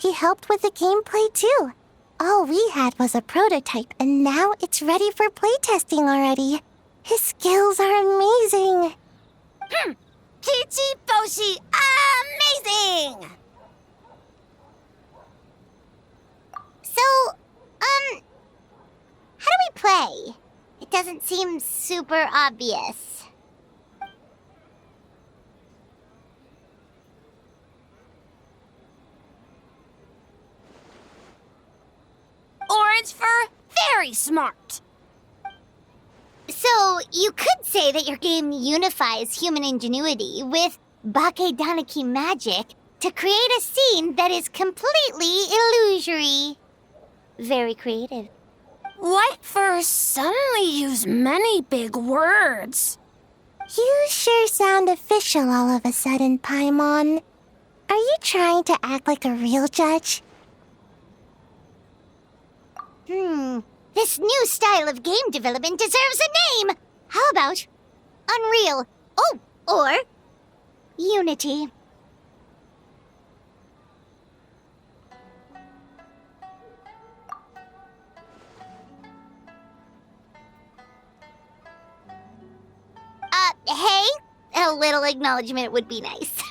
He helped with the gameplay too. All we had was a prototype, and now it's ready for playtesting already. His skills are amazing. Kichi Boshi, amazing! So, how do we play? It doesn't seem super obvious. Orange fur, very smart. So, you could say that your game unifies human ingenuity with Bakedanaki magic to create a scene that is completely illusory. Very creative. White fur suddenly use many big words. You sure sound official all of a sudden, Paimon. Are you trying to act like a real judge? This new style of game development deserves a name! How about Unreal? Oh, or Unity. Hey? A little acknowledgement would be nice.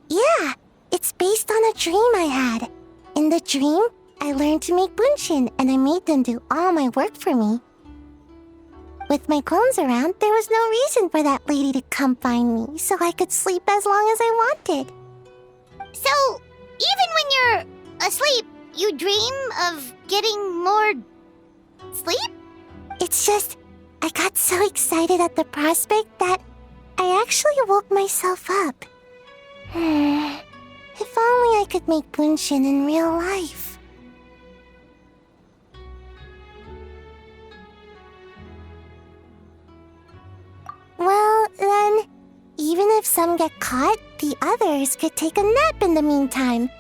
Yeah, it's based on a dream I had. In the dream, I learned to make bunshin, and I made them do all my work for me. With my clones around, there was no reason for that lady to come find me, so I could sleep as long as I wanted. So, even when you're asleep, you dream of getting more sleep? It's just, I got so excited at the prospect that I actually woke myself up. If only I could make bunshin in real life. Well, then, even if some get caught, the others could take a nap in the meantime,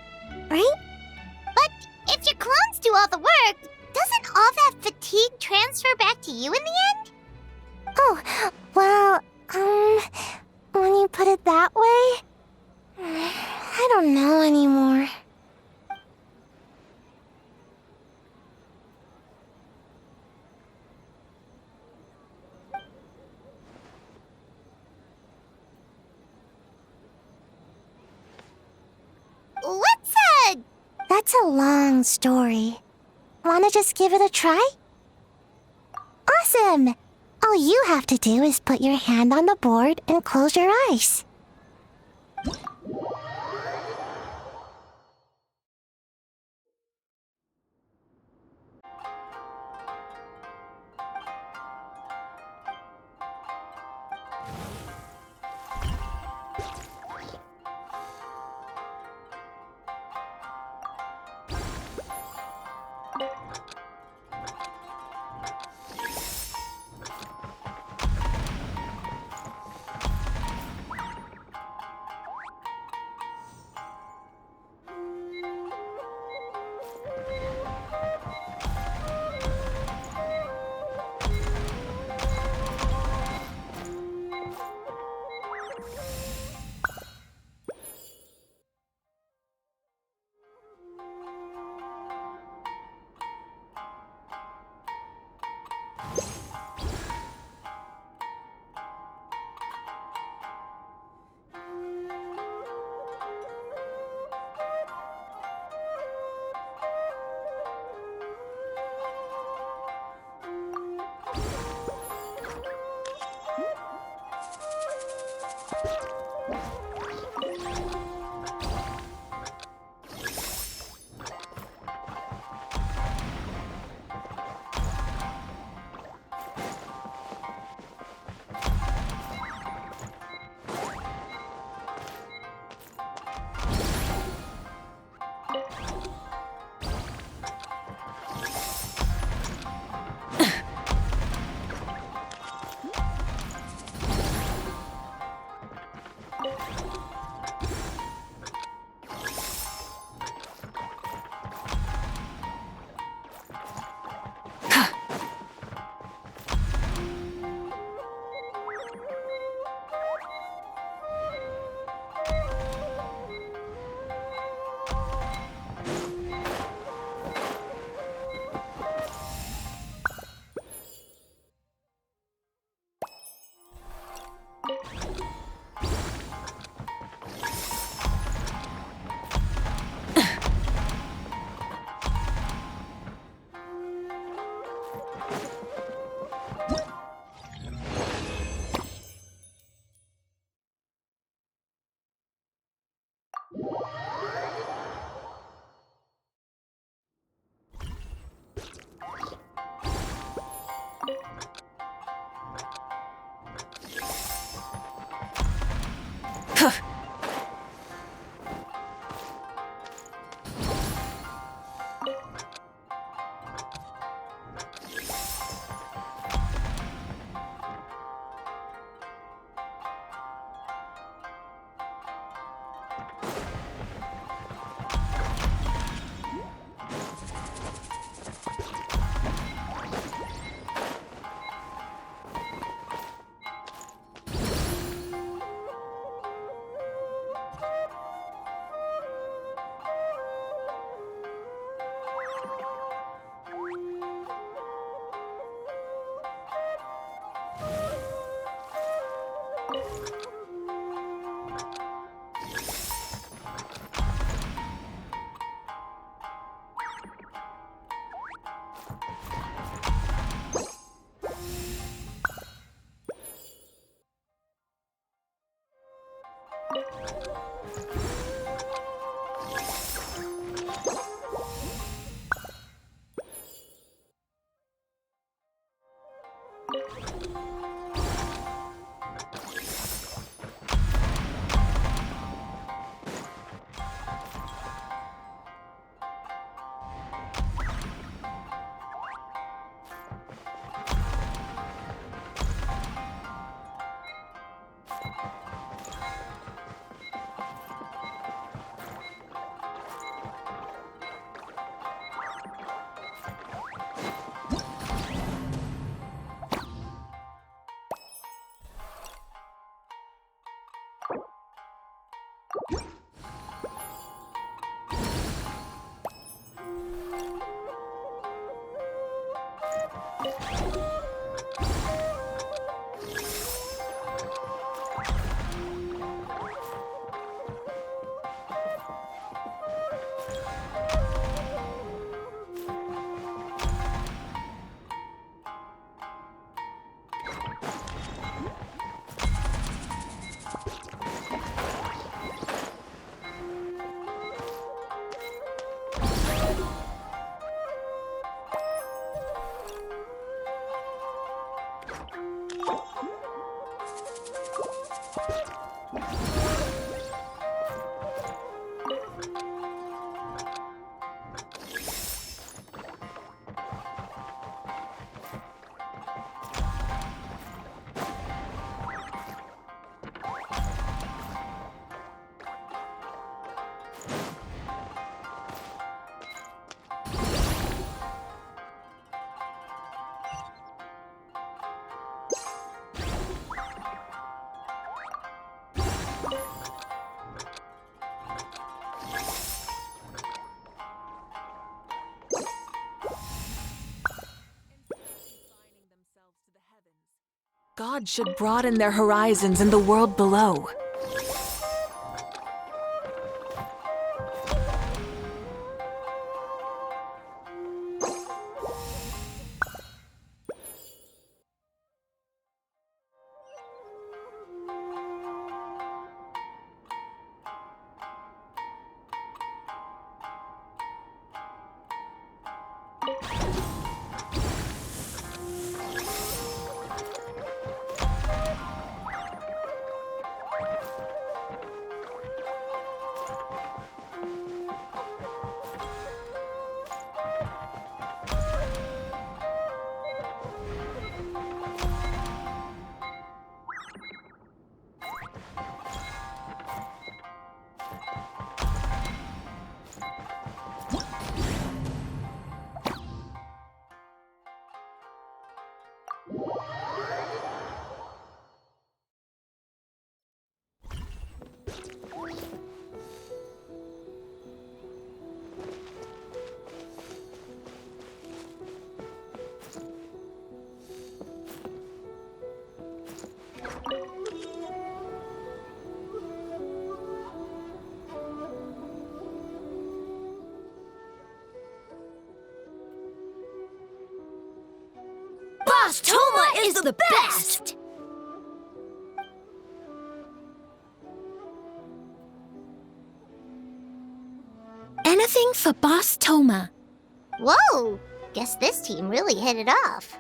right? But if your clones do all the work, doesn't all that fatigue transfer back to you in the end? Oh, well, when you put it that way, I don't know anymore. That's a long story. Wanna just give it a try? Awesome! All you have to do is put your hand on the board and close your eyes. God should broaden their horizons in the world below. Boss Toma is the best! Anything for Boss Toma. Whoa! Guess this team really hit it off.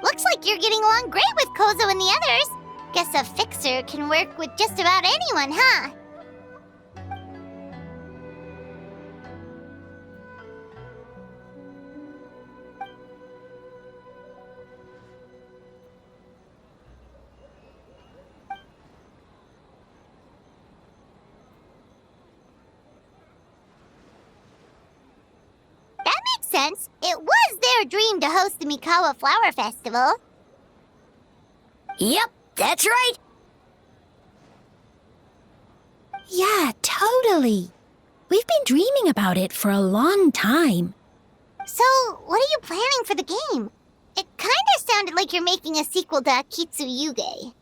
Looks like you're getting along great with Kozo and the others. Guess a fixer can work with just about anyone, huh? That makes sense. It was their dream to host the Mikawa Flower Festival. Yep, that's right. Yeah, totally. We've been dreaming about it for a long time. So, what are you planning for the game? It kinda sounded like you're making a sequel to Akitsu Yuge.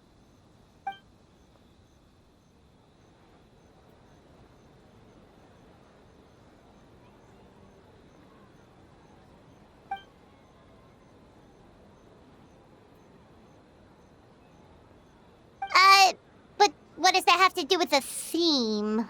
But what does that have to do with the theme?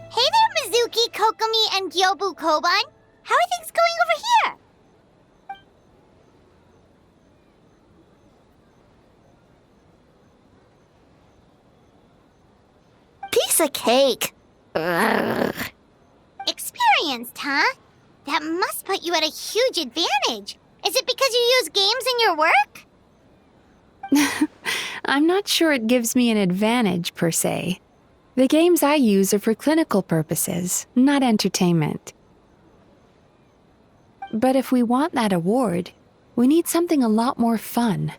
Hey there, Mizuki, Kokomi, and Gyobu Koban. How are things going over here? Piece of cake. Experienced, huh? That must put you at a huge advantage. Is it because you use games in your work? I'm not sure it gives me an advantage, per se. The games I use are for clinical purposes, not entertainment. But if we want that award, we need something a lot more fun.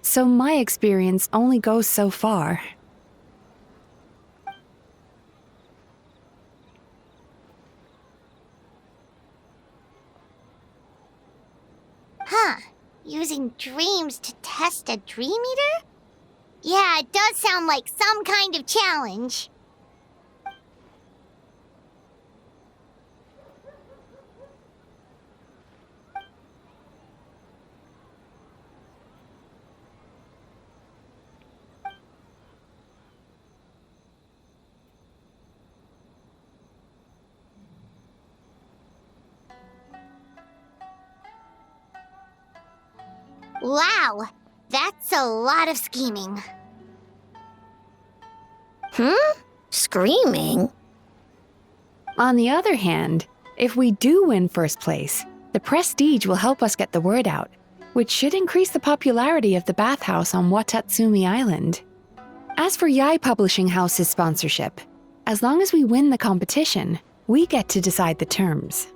So my experience only goes so far. Huh. Using dreams to test a dream eater? Yeah, it does sound like some kind of challenge. Wow, that's a lot of scheming. Screaming? On the other hand, if we do win first place, the prestige will help us get the word out, which should increase the popularity of the bathhouse on Watatsumi Island. As for Yai Publishing House's sponsorship, as long as we win the competition, we get to decide the terms.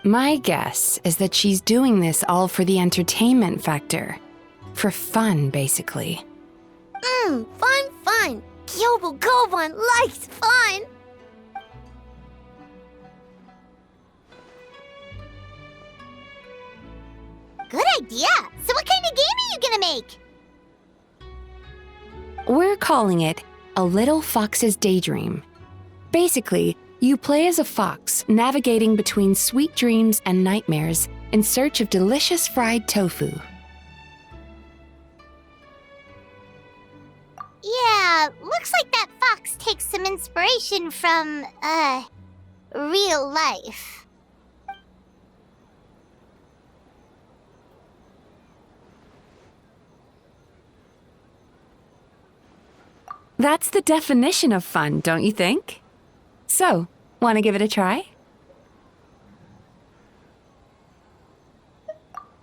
My guess is that she's doing this all for the entertainment factor. For fun, basically. Fun. Kyobo Koban likes fun. Good idea. So what kind of game are you gonna make? We're calling it A Little Fox's Daydream. Basically, you play as a fox navigating between sweet dreams and nightmares in search of delicious fried tofu. Yeah, looks like that fox takes some inspiration from, real life. That's the definition of fun, don't you think? So, want to give it a try?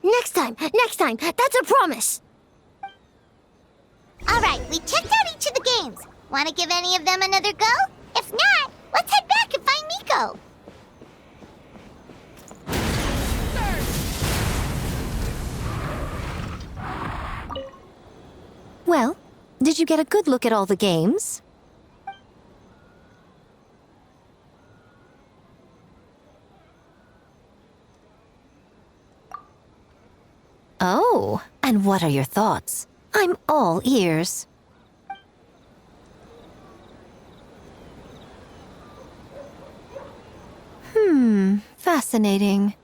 Next time. That's a promise. Alright, we checked out each of the games. Wanna give any of them another go? If not, let's head back and find Miko. Well, did you get a good look at all the games? Oh, and what are your thoughts? I'm all ears. Fascinating.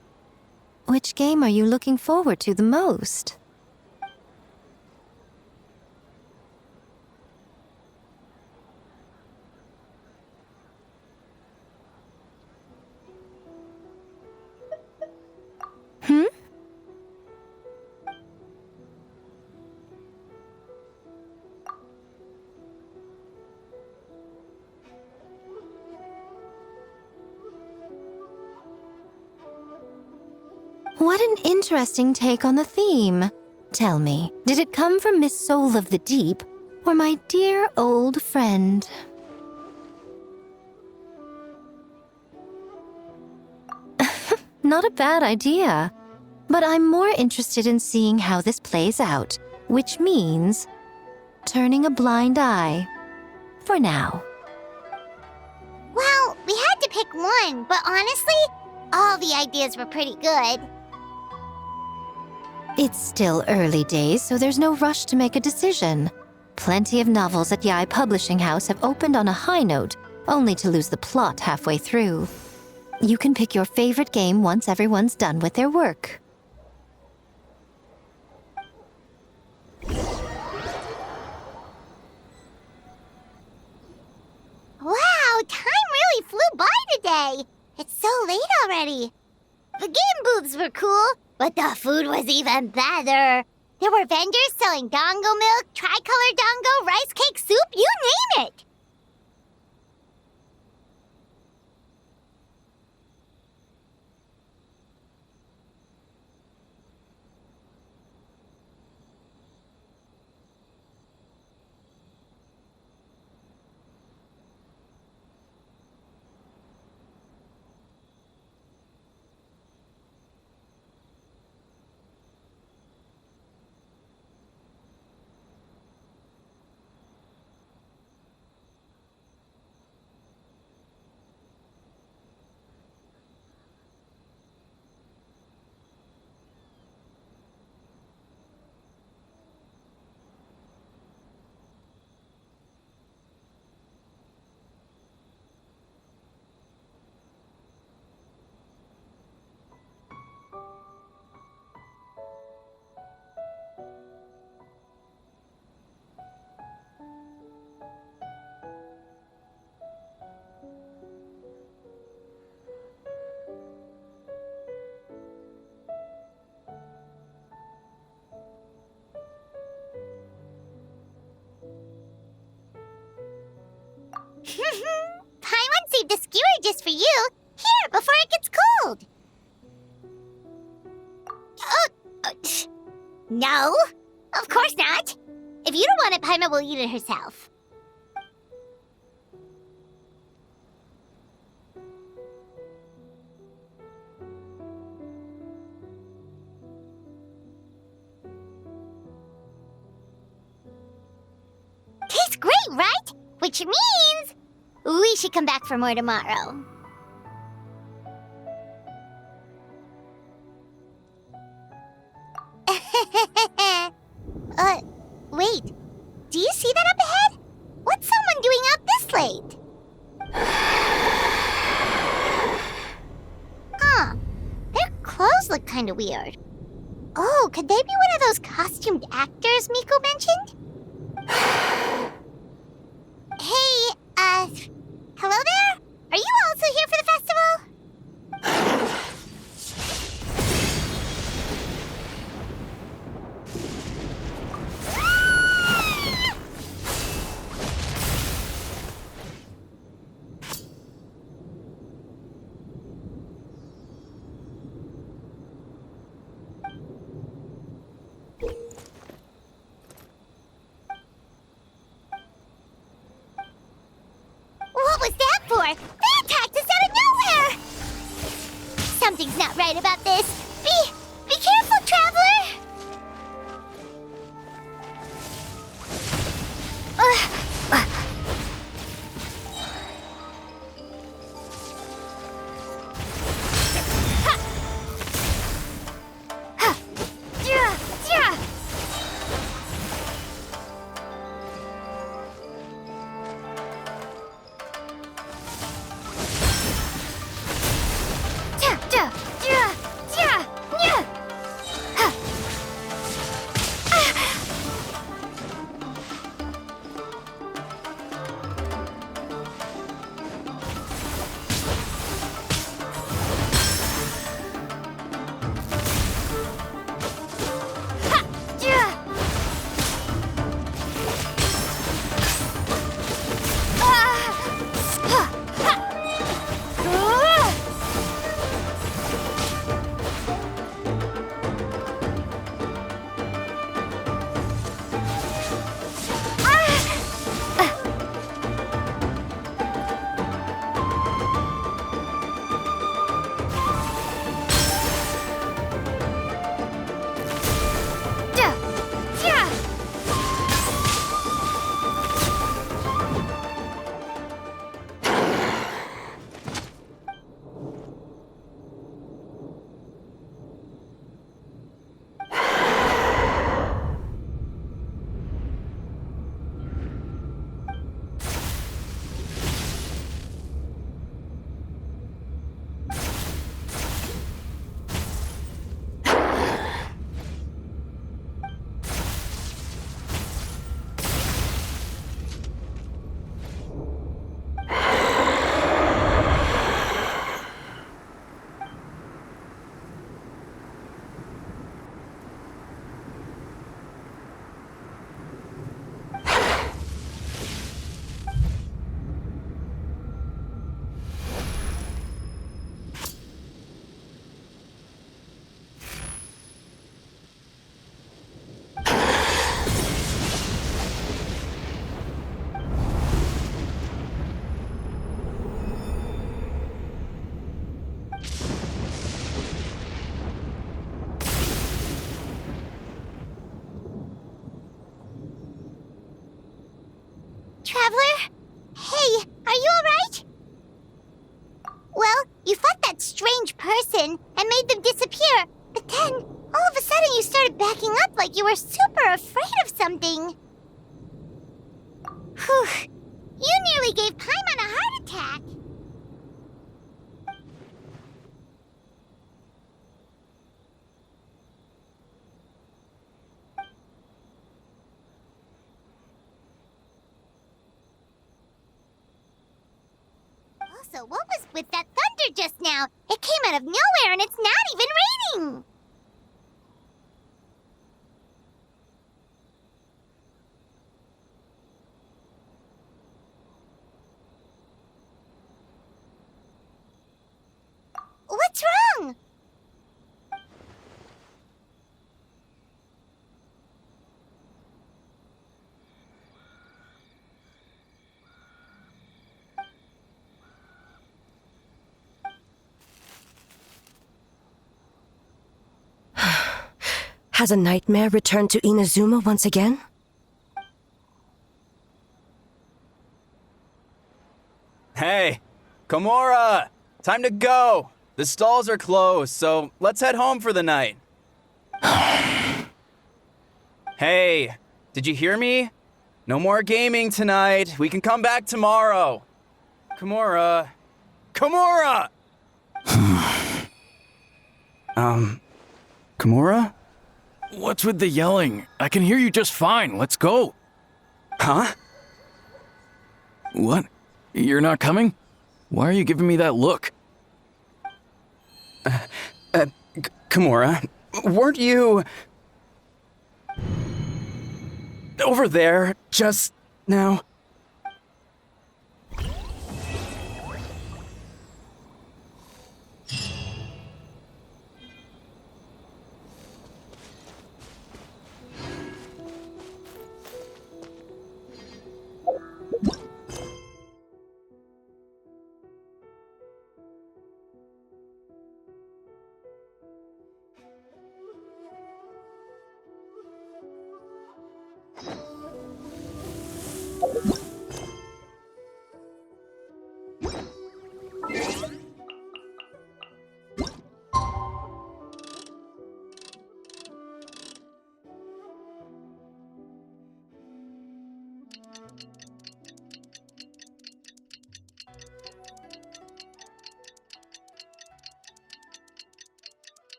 Which game are you looking forward to the most? What an interesting take on the theme. Tell me, did it come from Miss Soul of the Deep, or my dear old friend? Not a bad idea. But I'm more interested in seeing how this plays out, which means turning a blind eye. For now. Well, we had to pick one, but honestly, all the ideas were pretty good. It's still early days, so there's no rush to make a decision. Plenty of novels at Yai Publishing House have opened on a high note, only to lose the plot halfway through. You can pick your favorite game once everyone's done with their work. Wow, time really flew by today. It's so late already. The game booths were cool, but the food was even better. There were vendors selling dango milk, tricolor dango, rice cake soup, you name it. Paimon saved a skewer just for you. Here, before it gets cold. No, of course not. If you don't want it, Paimon will eat it herself. Tastes great, right? Which means we should come back for more tomorrow. Wait. Do you see that up ahead? What's someone doing out this late? Huh. Their clothes look kinda weird. Oh, could they be one of those costumed actors Miko mentioned? Hey, hello there? Are you also here for the festival? What was that for? They attacked us out of nowhere! Something's not right about this. Be careful, traveler! traveler? Hey, are you alright? Well, you fought that strange person and made them disappear, but then, all of a sudden you started backing up like you were super afraid of something. Whew. You nearly gave Paimon a heart attack. Also, what was with that thunder just now? It came out of nowhere and it's not even raining! What's wrong? Has a nightmare returned to Inazuma once again? Hey, Komura! Time to go! The stalls are closed, so let's head home for the night. Hey, did you hear me? No more gaming tonight. We can come back tomorrow. Komura. Komura! Komura? What's with the yelling? I can hear you just fine. Let's go. Huh? What? You're not coming? Why are you giving me that look? Komura, weren't you over there just now?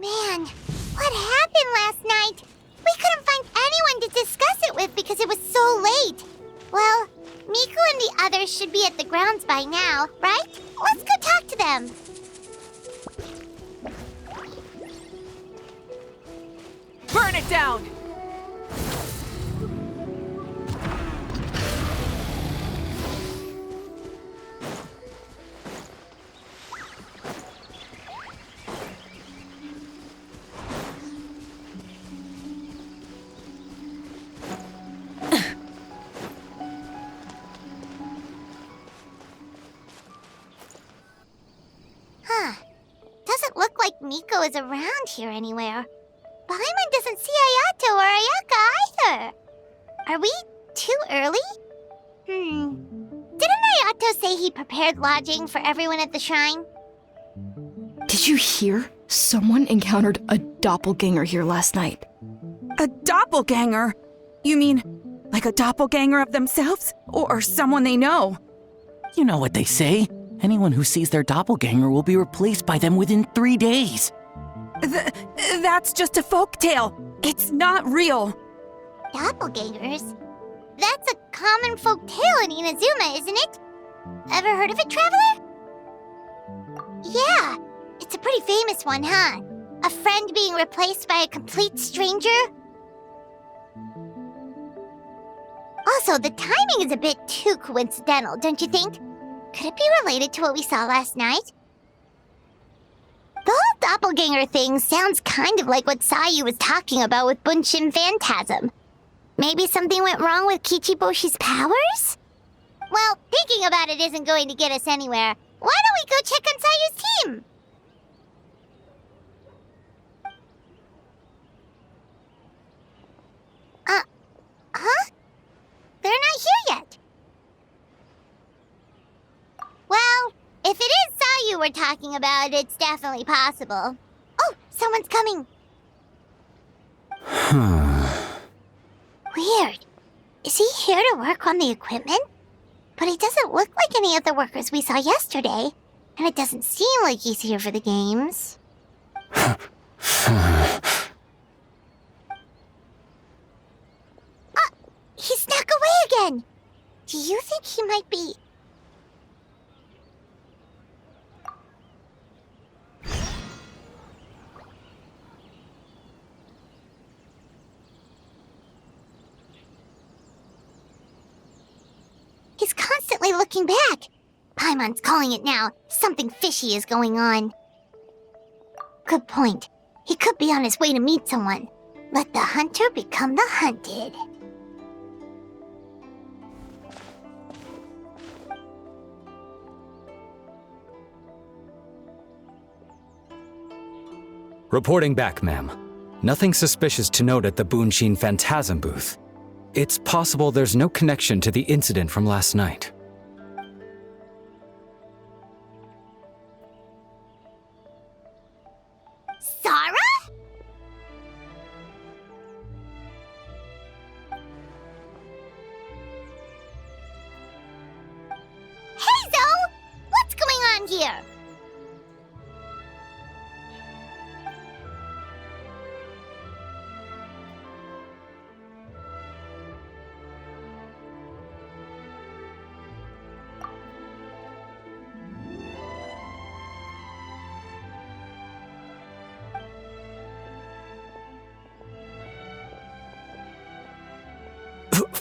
Man, what happened last night? We couldn't find anyone to discuss it with because it was so late. Well, Miku and the others should be at the grounds by now, right? Let's go talk to them. Burn it down! Doesn't look like Miko is around here anywhere. Paimon doesn't see Ayato or Ayaka either. Are we too early? Didn't Ayato say he prepared lodging for everyone at the shrine? Did you hear? Someone encountered a doppelganger here last night. A doppelganger? You mean like a doppelganger of themselves? Or someone they know? You know what they say. Anyone who sees their doppelganger will be replaced by them within 3 days. That's just a folktale. It's not real. Doppelgangers? That's a common folk tale in Inazuma, isn't it? Ever heard of it, Traveler? Yeah, it's a pretty famous one, huh? A friend being replaced by a complete stranger? Also, the timing is a bit too coincidental, don't you think? Could it be related to what we saw last night? The whole doppelganger thing sounds kind of like what Sayu was talking about with Bunshin Phantasm. Maybe something went wrong with Kichiboshi's powers? Well, thinking about it isn't going to get us anywhere. Why don't we go check on Sayu's team? Huh? They're not here yet. Well, if it is Sayu we're talking about, it's definitely possible. Oh, someone's coming. Weird. Is he here to work on the equipment? But he doesn't look like any of the workers we saw yesterday. And it doesn't seem like he's here for the games. He snuck away again! Do you think he might be... He's constantly looking back. Paimon's calling it now. Something fishy is going on. Good point. He could be on his way to meet someone. Let the hunter become the hunted. Reporting back, ma'am. Nothing suspicious to note at the Bunshin Phantasm booth. It's possible there's no connection to the incident from last night. Sarah? Hazel! What's going on here?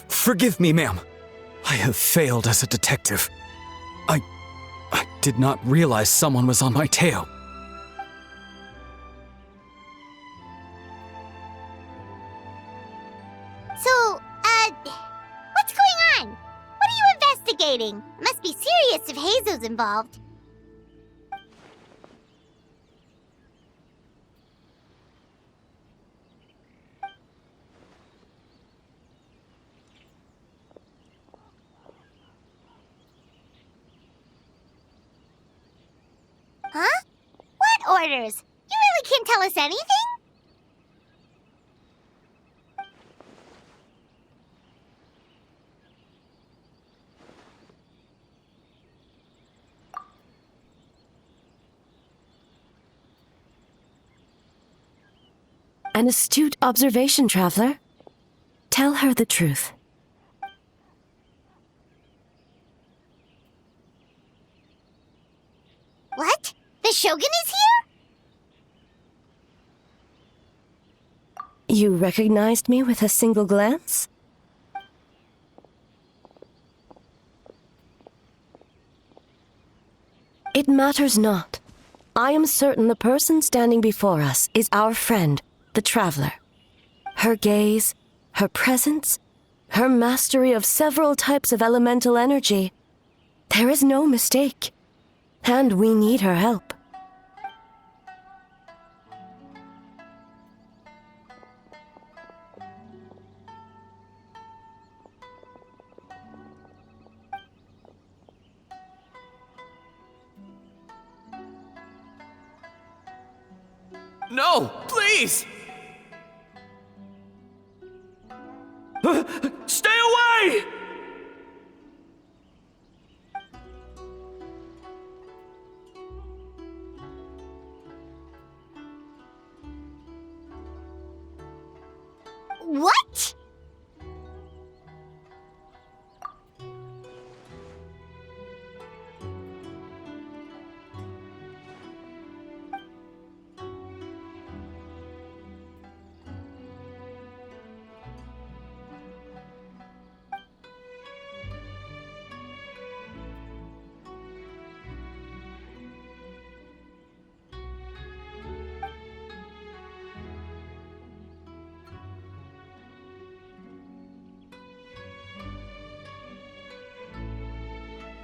Forgive me, ma'am. I have failed as a detective. I did not realize someone was on my tail. So, what's going on? What are you investigating? It must be serious if Hazel's involved. Huh? What orders? You really can't tell us anything? An astute observation, traveler. Tell her the truth. What? The Shogun is here? You recognized me with a single glance? It matters not. I am certain the person standing before us is our friend, the traveler. Her gaze, her presence, her mastery of several types of elemental energy. There is no mistake. And we need her help. No, please! Stay away! What?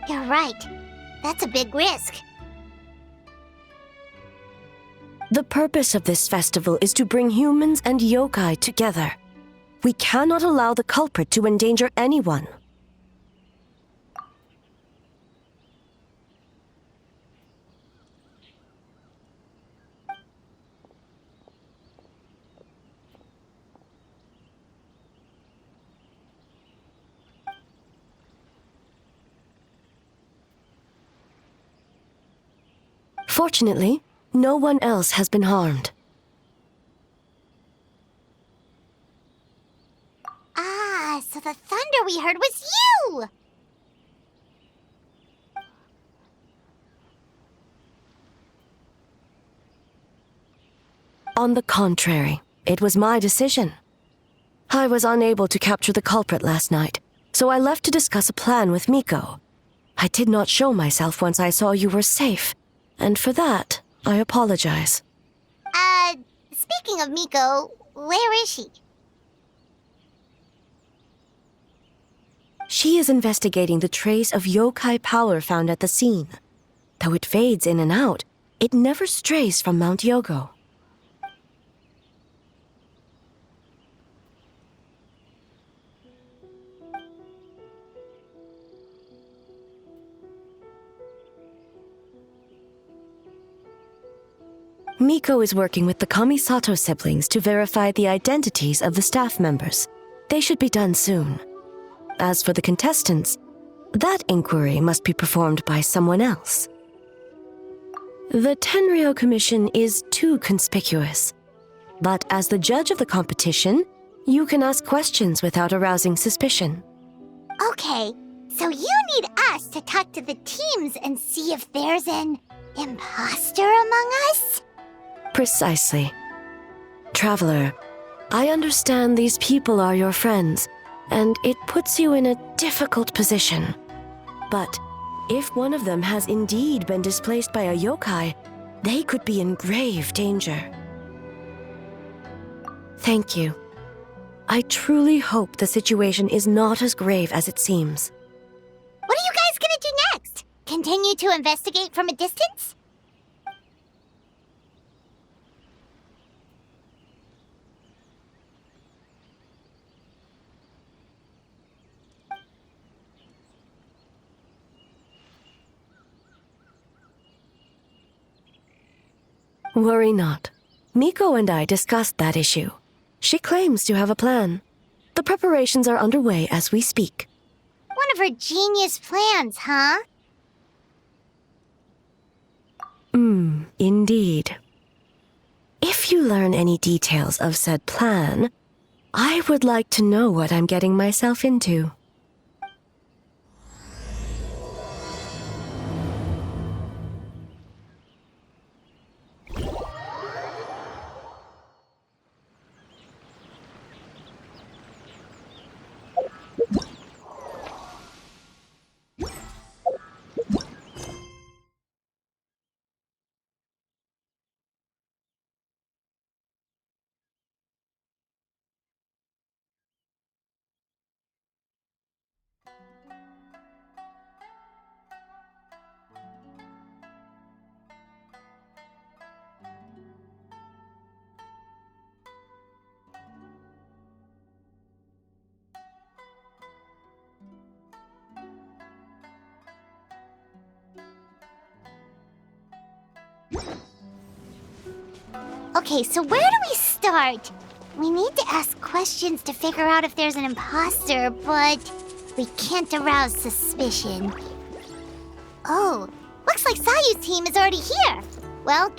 You're right. That's a big risk. The purpose of this festival is to bring humans and yokai together. We cannot allow the culprit to endanger anyone. Fortunately, no one else has been harmed. Ah, so the thunder we heard was you! On the contrary, it was my decision. I was unable to capture the culprit last night, so I left to discuss a plan with Miko. I did not show myself once I saw you were safe, and for that, I apologize. Speaking of Miko, where is she? She is investigating the trace of yokai power found at the scene. Though it fades in and out, it never strays from Mount Yogo. Miko is working with the Kamisato siblings to verify the identities of the staff members. They should be done soon. As for the contestants, that inquiry must be performed by someone else. The Tenryo Commission is too conspicuous. But as the judge of the competition, you can ask questions without arousing suspicion. Okay, so you need us to talk to the teams and see if there's an imposter among us? Precisely. Traveler, I understand these people are your friends, and it puts you in a difficult position. But if one of them has indeed been displaced by a yokai, they could be in grave danger. Thank you. I truly hope the situation is not as grave as it seems. What are you guys gonna do next? Continue to investigate from a distance? Worry not. Miko and I discussed that issue. She claims to have a plan. The preparations are underway as we speak. One of her genius plans, huh? Indeed. If you learn any details of said plan, I would like to know what I'm getting myself into. Okay, so where do we start? We need to ask questions to figure out if there's an imposter, but we can't arouse suspicion. Oh, looks like Sayu's team is already here. Well,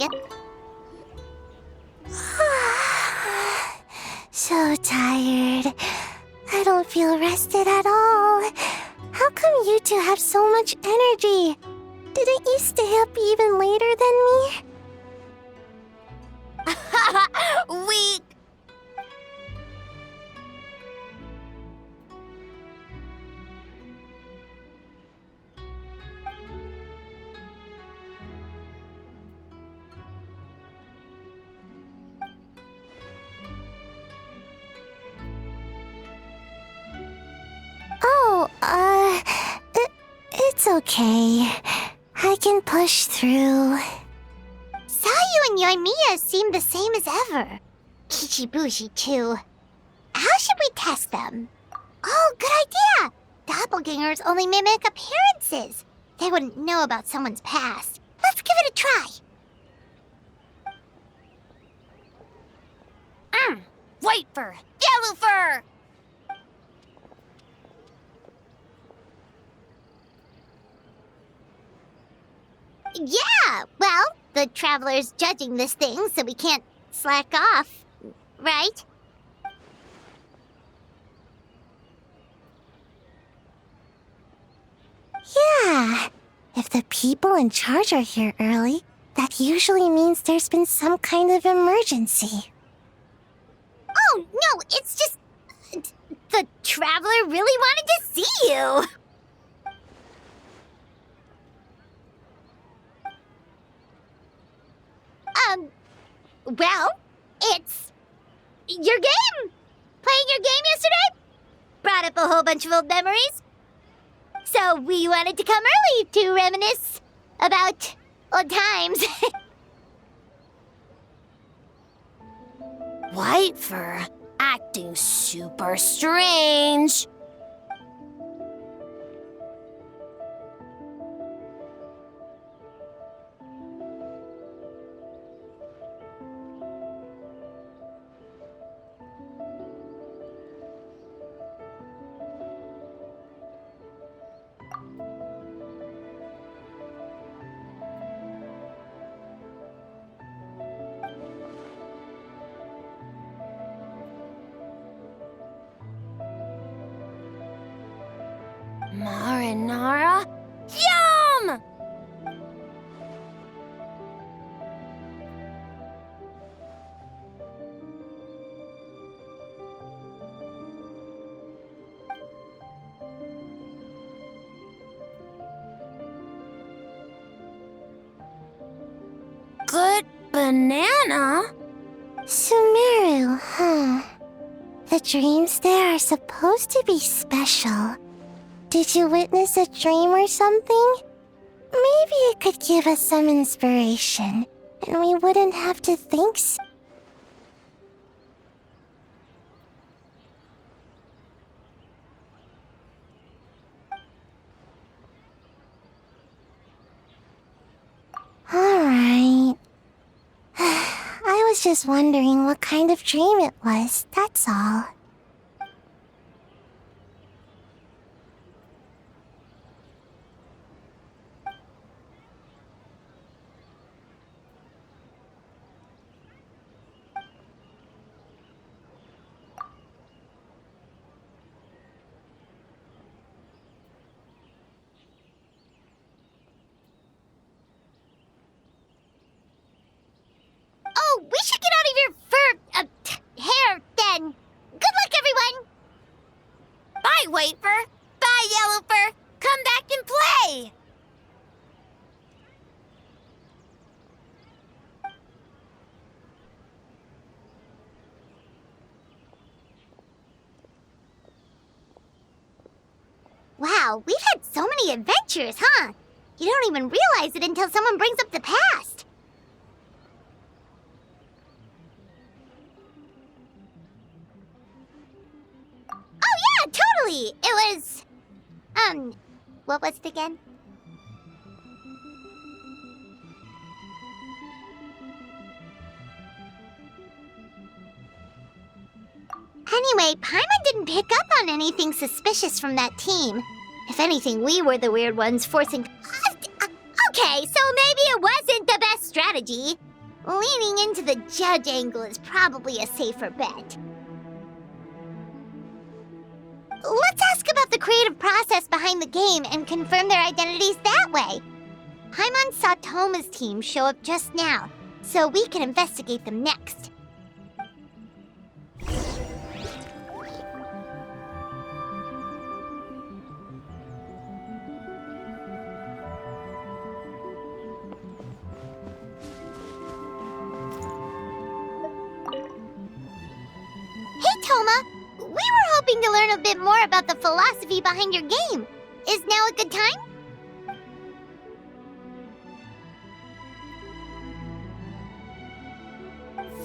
So tired. I don't feel rested at all. How come you two have so much energy? Didn't you stay up even later than me? Weak. Oh, it's okay. I can push through. Sayu and Yoimiya seem the same as ever. Kichibushi, too. How should we test them? Oh, good idea! Doppelgangers only mimic appearances. They wouldn't know about someone's past. Let's give it a try. White fur, yellow fur! Yeah, well, the Traveler's judging this thing, so we can't slack off, right? Yeah. If the people in charge are here early, that usually means there's been some kind of emergency. Oh, no, it's just... The Traveler really wanted to see you! Well, it's... your game! Playing your game yesterday? Brought up a whole bunch of old memories. So we wanted to come early to reminisce about old times. White fur, acting super strange. Marinara? Yum! Good banana? Sumeru, huh? The dreams there are supposed to be special. Did you witness a dream or something? Maybe it could give us some inspiration, and we wouldn't have to think so. Alright. I was just wondering what kind of dream it was, that's all. Oh, we should get out of your hair, then. Good luck, everyone! Bye, White fur. Bye, Yellow fur. Come back and play! Wow, we've had so many adventures, huh? You don't even realize it until someone brings up the past. Oh yeah, totally! It was... what was it again? Anyway, Paimon didn't pick up on anything suspicious from that team. If anything, we were the weird ones forcing... Okay, so maybe it wasn't the best strategy. Leaning into the judge angle is probably a safer bet. Let's ask about the creative process behind the game and confirm their identities that way. Paimon saw Toma's team show up just now, so we can investigate them next. Hey, Toma! We were hoping to learn a bit more about the philosophy behind your game. Is now a good time?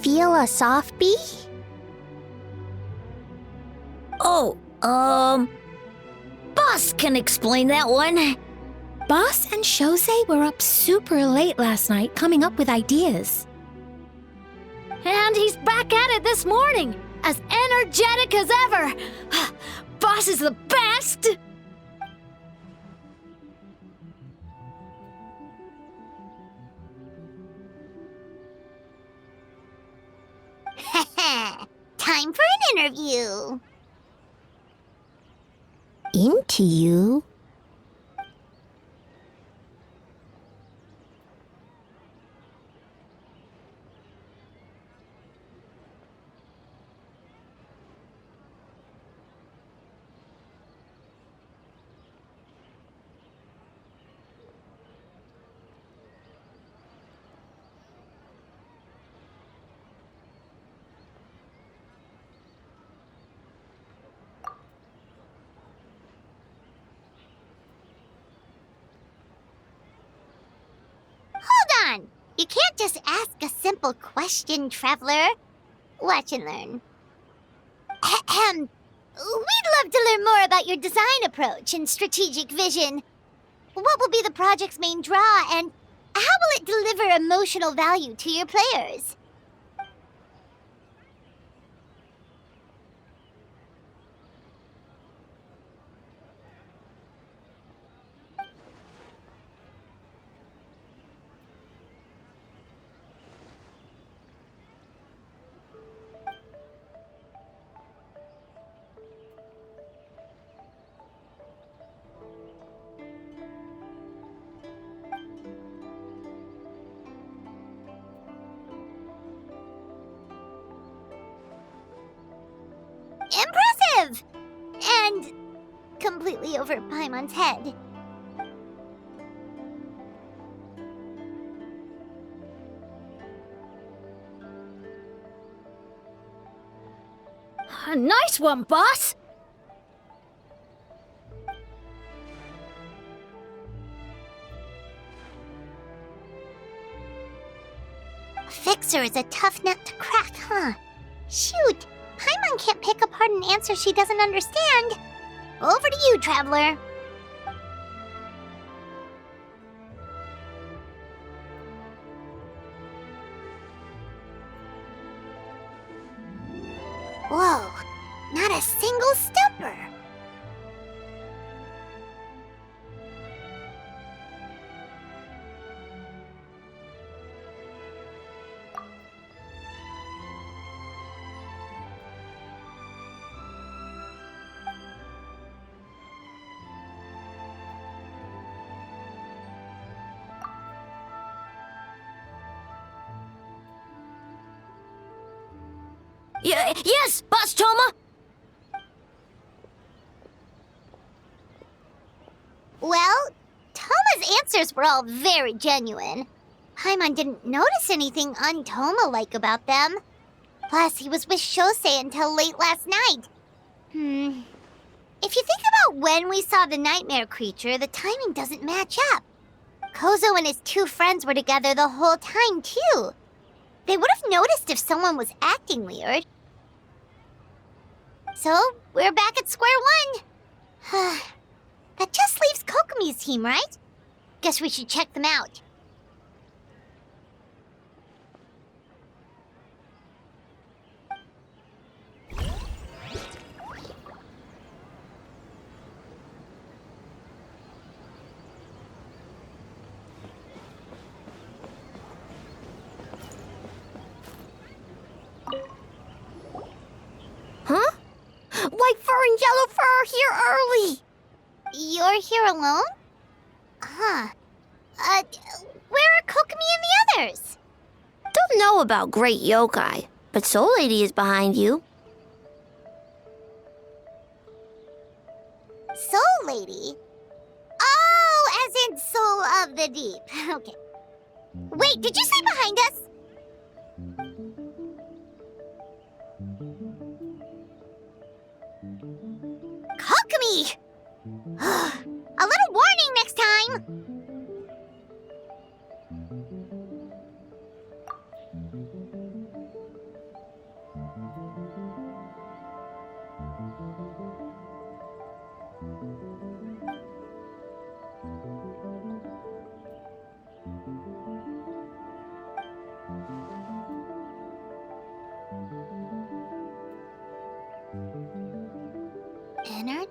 feel a soft bee? Oh, Boss can explain that one. Boss and Shosei were up super late last night coming up with ideas. And he's back at it this morning, as energetic as ever. Boss is the best! Time for an interview. Into you? Hold on! You can't just ask a simple question, Traveler. Watch and learn. Ahem. We'd love to learn more about your design approach and strategic vision. What will be the project's main draw, and how will it deliver emotional value to your players? Impressive! And completely over Paimon's head. Nice one, boss! Fixer is a tough nut to crack, huh? Shoot! Paimon can't pick apart an answer she doesn't understand. Over to you, Traveler. Whoa, not a single stumper. Yes, Boss Toma! Well, Toma's answers were all very genuine. Paimon didn't notice anything un-Toma-like about them. Plus, he was with Shosei until late last night. If you think about when we saw the nightmare creature, the timing doesn't match up. Kozo and his two friends were together the whole time, too. They would have noticed if someone was acting weird. So, we're back at square one. That just leaves Kokomi's team, right? Guess we should check them out. Huh? White fur and yellow fur are here early! You're here alone? Huh. Where are Kokomi and the others? Don't know about great yokai, but Soul Lady is behind you. Soul Lady? Oh, as in Soul of the Deep. Okay. Wait, did you say behind us? Kokomi! A little warning next time!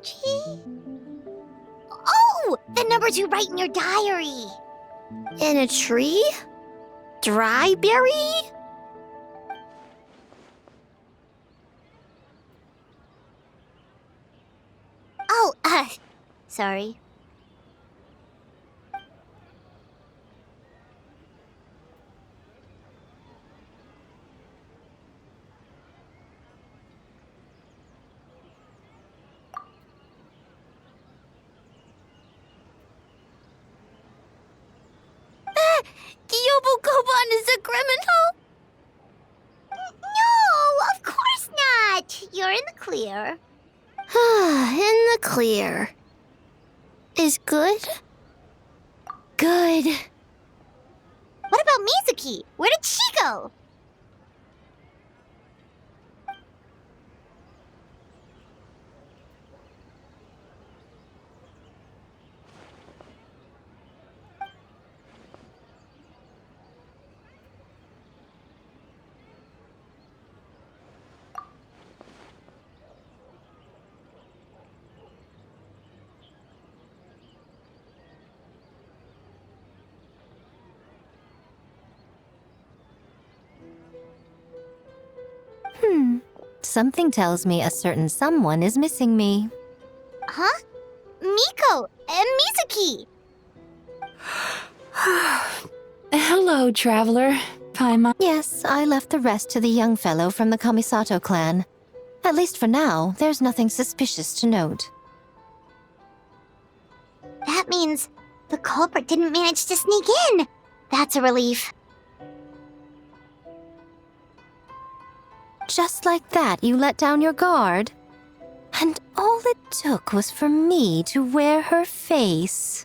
G? Oh! The numbers you write in your diary! In a tree? Dryberry? Oh, sorry. Yobo-Koban is a criminal? No, of course not! You're in the clear. In the clear. Is good? Good. What about Mizuki? Where did she go? Something tells me a certain someone is missing me. Huh? Miko and Mizuki! Hello, traveler. Paimon. Yes, I left the rest to the young fellow from the Kamisato clan. At least for now, there's nothing suspicious to note. That means the culprit didn't manage to sneak in. That's a relief. Just like that, you let down your guard? And all it took was for me to wear her face.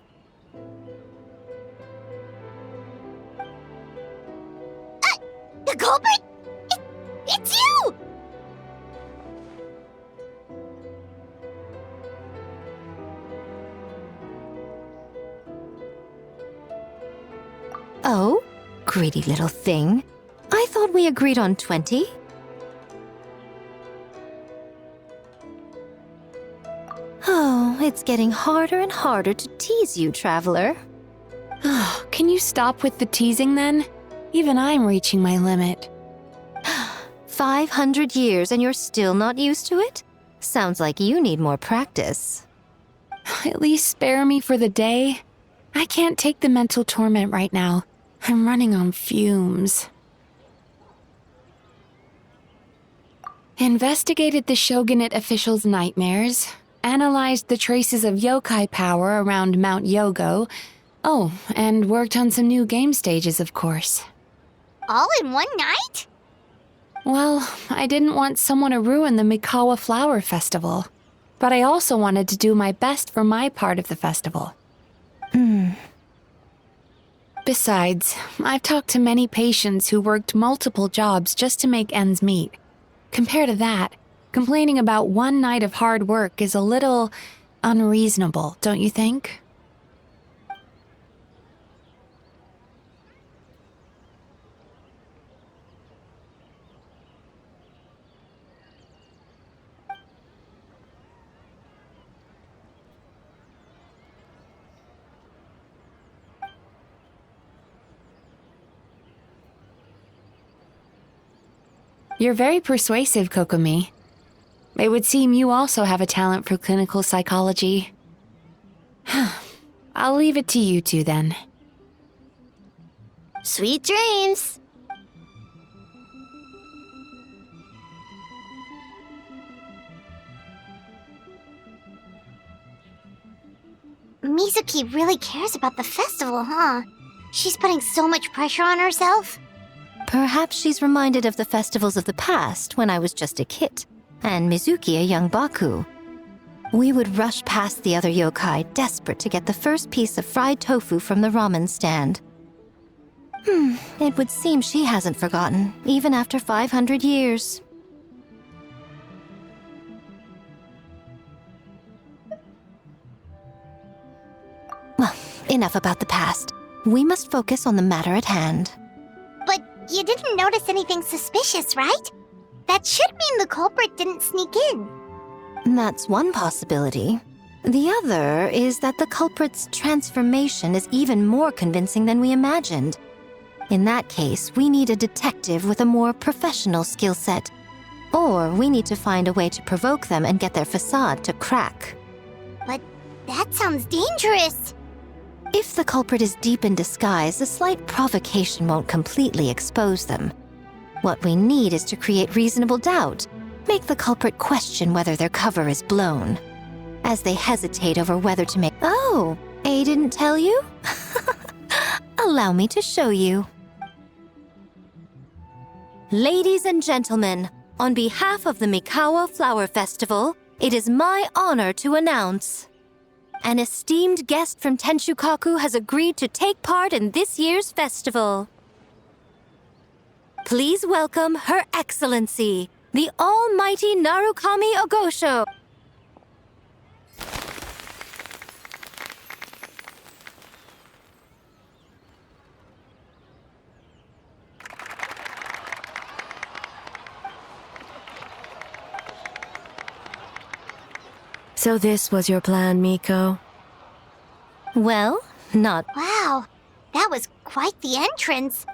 The culprit? It's you! Oh? Greedy little thing. I thought we agreed on 20. Oh, it's getting harder and harder to tease you, traveler. Oh, can you stop with the teasing then? Even I'm reaching my limit. 500 years and you're still not used to it? Sounds like you need more practice. At least spare me for the day. I can't take the mental torment right now. I'm running on fumes. Investigated the shogunate officials' nightmares. Analyzed the traces of yokai power around Mount Yogo. Oh, and worked on some new game stages, of course. All in one night? Well, I didn't want someone to ruin the Mikawa Flower Festival. But I also wanted to do my best for my part of the festival. Besides, I've talked to many patients who worked multiple jobs just to make ends meet. Compared to that, complaining about one night of hard work is a little unreasonable, don't you think? You're very persuasive, Kokomi. It would seem you also have a talent for clinical psychology. I'll leave it to you two then. Sweet dreams! Mizuki really cares about the festival, huh? She's putting so much pressure on herself. Perhaps she's reminded of the festivals of the past when I was just a kid, and Mizuki a young Baku. We would rush past the other yokai, desperate to get the first piece of fried tofu from the ramen stand. It would seem she hasn't forgotten, even after 500 years. Well, enough about the past. We must focus on the matter at hand. But you didn't notice anything suspicious, right? That should mean the culprit didn't sneak in. That's one possibility. The other is that the culprit's transformation is even more convincing than we imagined. In that case, we need a detective with a more professional skill set. Or we need to find a way to provoke them and get their facade to crack. But that sounds dangerous. If the culprit is deep in disguise, a slight provocation won't completely expose them. What we need is to create reasonable doubt, make the culprit question whether their cover is blown. As they hesitate over whether to make— Oh, A didn't tell you? Allow me to show you. Ladies and gentlemen, on behalf of the Mikawa Flower Festival, it is my honor to announce an esteemed guest from Tenshukaku has agreed to take part in this year's festival. Please welcome Her Excellency, the Almighty Narukami Ogosho. So this was your plan, Miko? Well, not— Wow, that was quite the entrance.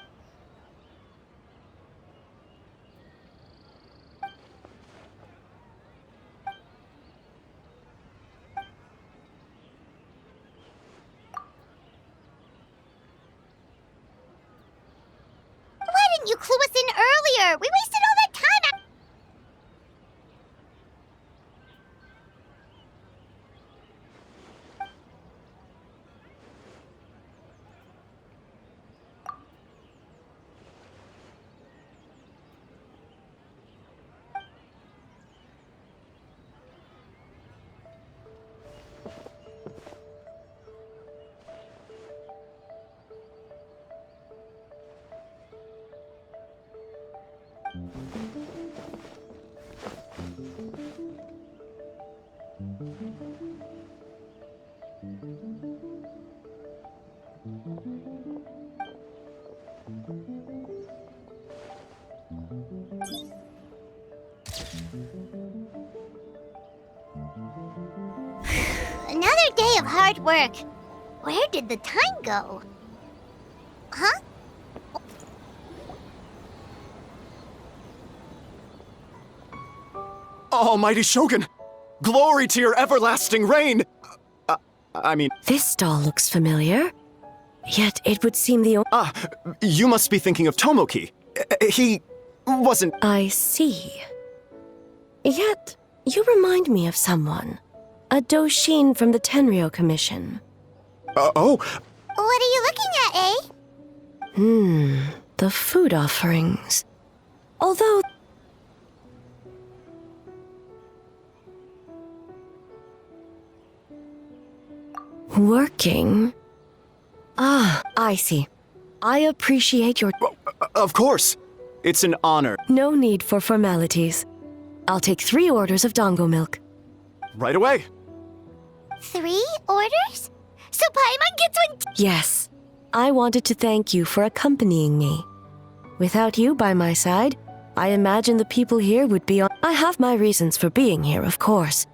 Why didn't you clue us in earlier? We wasted all that time. Another day of hard work. Where did the time go? Huh? Almighty Shogun! Glory to your everlasting reign! This doll looks familiar. Yet it would seem the you must be thinking of Tomoki. He wasn't— I see. Yet, you remind me of someone. A Doshin from the Tenryo Commission. Oh? What are you looking at, eh? The food offerings. Although— Working? Ah, I see. I appreciate your— Of course. It's an honor. No need for formalities. I'll take 3 orders of dango milk. Right away. 3 orders? So Paimon gets one— Yes. I wanted to thank you for accompanying me. Without you by my side, I imagine the people here would be on— I have my reasons for being here, of course.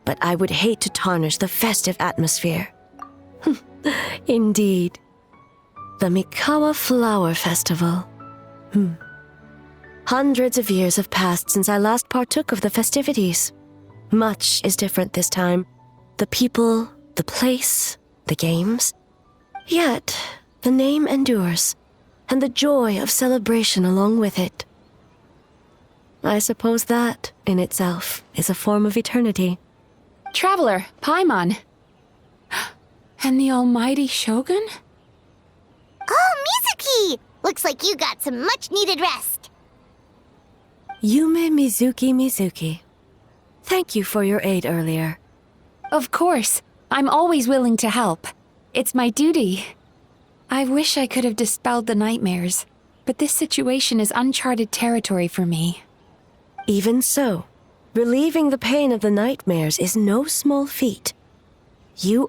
But I would hate to tarnish the festive atmosphere. Indeed. The Mikawa Flower Festival. Hundreds of years have passed since I last partook of the festivities. Much is different this time. The people, the place, the games. Yet, the name endures, and the joy of celebration along with it. I suppose that, in itself, is a form of eternity. Traveler, Paimon. And the Almighty Shogun? Oh, Mizuki! Looks like you got some much-needed rest. Yume Mizuki. Thank you for your aid earlier. Of course. I'm always willing to help. It's my duty. I wish I could have dispelled the nightmares, but this situation is uncharted territory for me. Even so, relieving the pain of the nightmares is no small feat. You